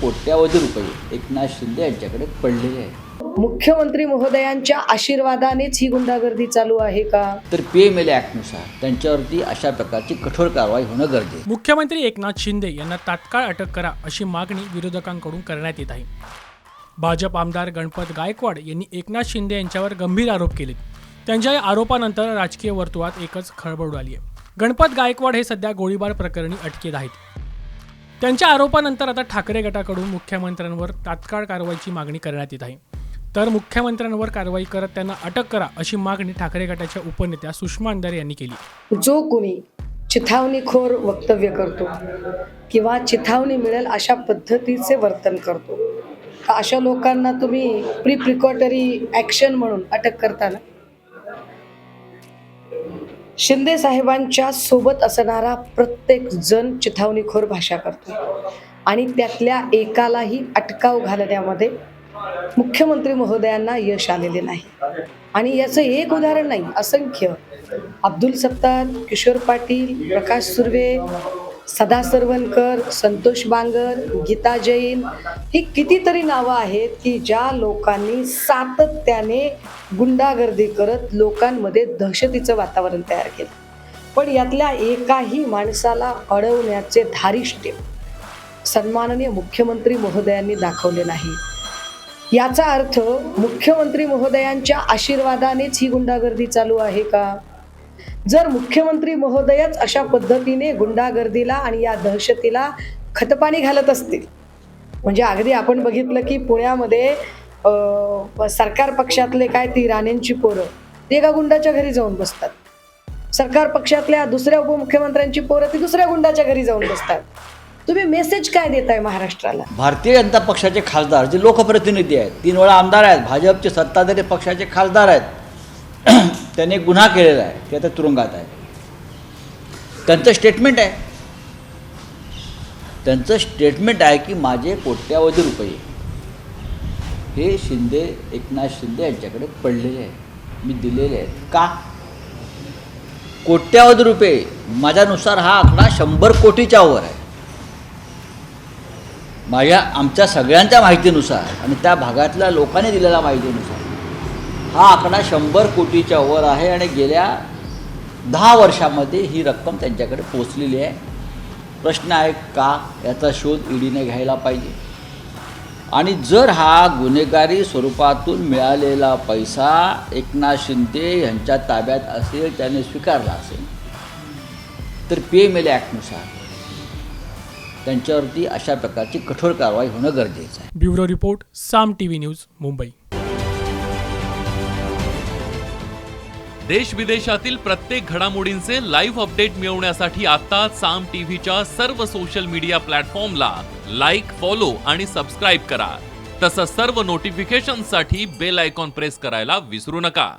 कोट्यावधी रुपये एकनाथ शिंदे यांच्याकडे पडलेले आहेत। मुख्यमंत्री महोदयांच्या आशीर्वादानेच ही गुंडागर्दी चालू आहे का? तर PMLA ॲक्टनुसार त्यांच्यावरती अशा प्रकारची कठोर कारवाई होणं गरजेचं आहे। मुख्यमंत्री एकनाथ शिंदे यांना तात्काळ अटक करा अशी मागणी विरोधकांकडून करण्यात येत आहे। भाजप आमदार गणपत गायकवाड यांनी एकनाथ शिंदे यांच्यावर गंभीर आरोप केले। त्यांच्या या आरोपानंतर राजकीय वर्तुळात एकच खळबळ उडाली आहे। गणपत गायकवाड हे सध्या गोळीबार प्रकरणी अटकेत आहेत। त्यांच्या आरोपानंतर आता ठाकरे गटाकडून मुख्यमंत्र्यांवर तात्काळ कारवाईची मागणी करण्यात येत आहे। तर मुख्यमंत्र्यांवर कारवाई करत त्यांना अटक करा अशी मागणी ठाकरे गटाच्या उपनेत्या सुषमा अंधारे यांनी केली। जो कोणी चिथावणीखोर वक्तव्य करतो किंवा चिथावणी मिळेल अशा पद्धतीचे वर्तन करतो, अशा लोकांना तुम्ही प्रिकॉटरी ॲक्शन म्हणून अटक करताना शिंदे साहेबांच्या सोबत असणारा प्रत्येक जण चिथावणीखोर भाषा करतो आणि त्यातल्या एकालाही अटकाव घालण्यामध्ये मुख्यमंत्री महोदयांना यश आलेले नाही। आणि याचं एक उदाहरण नाही, असंख्य अब्दुल सत्तार, किशोर पाटील, प्रकाश सुर्वे, सदा सरवणकर, संतोष बांगर, गीता जैन ही कितीतरी नावं आहेत की ज्या लोकांनी सातत्याने गुंडागर्दी करत लोकांमध्ये दहशतीचं वातावरण तयार केलं, पण यातल्या एकाही माणसाला अडवण्याचे धारिष्ट्य सन्माननीय मुख्यमंत्री महोदयांनी दाखवले नाही। याचा अर्थ मुख्यमंत्री महोदयांच्या आशीर्वादानेच ही गुंडागर्दी चालू आहे का? जर मुख्यमंत्री महोदयच अशा पद्धतीने गुंडागर्दीला आणि या दहशतीला खतपाणी घालत असतील, म्हणजे अगदी आपण बघितलं की पुण्यामध्ये सरकार पक्षातले काय ती राणेंची पोरं ती एका गुंडाच्या घरी जाऊन बसतात, सरकार पक्षातल्या दुसऱ्या उपमुख्यमंत्र्यांची पोरं ती दुसऱ्या गुंडाच्या घरी जाऊन बसतात। तुम्ही मेसेज काय देताय महाराष्ट्राला? भारतीय जनता पक्षाचे खासदार जे लोकप्रतिनिधी आहेत, 3 वेळा आमदार आहेत, भाजपचे सत्ताधारी पक्षाचे खासदार आहेत, त्याने गुन्हा केलेला आहे, ते आता तुरुंगात आहे। त्यांचं स्टेटमेंट आहे की माझे कोट्यावधी रुपये हे एकनाथ शिंदे यांच्याकडे पडलेले आहेत, मी दिलेले आहेत। का कोट्यावधी रुपये? माझ्यानुसार हा आकडा 100 कोटीच्या वर आहे। आमच्या सगळ्यांच्या माहितीनुसार आणि त्या भागातल्या लोकांनी दिलेल्या माहितीनुसार हा आकडा 100 कोटीच्या वर आहे आणि गेल्या 10 वर्षामध्ये ही रक्कम त्यांच्याकडे पोचलेली आहे। प्रश्न आहे का? याचा शोध ईडीने घ्यायला पाहिजे। आणि जर हा गुन्हेगारी स्वरूपातून मिळालेला पैसा एकनाथ शिंदे यांच्या ताब्यात असेल, त्याने स्वीकारला असेल, तर PMLA ॲक्टनुसार त्यांच्यावरती अशा प्रकारची कठोर कारवाई होणं गरजेचं आहे। ब्युरो रिपोर्ट, साम TV न्यूज, मुंबई। देश विदेशातील प्रत्येक घडामोडींचे लाईव्ह अपडेट मिळवण्यासाठी आता साम टीव्हीच्या सर्व सोशल मीडिया प्लॅटफॉर्मला लाईक, फॉलो आणि सबस्क्राईब करा। तसंच सर्व नोटिफिकेशनसाठी बेल आयकॉन प्रेस करायला विसरू नका।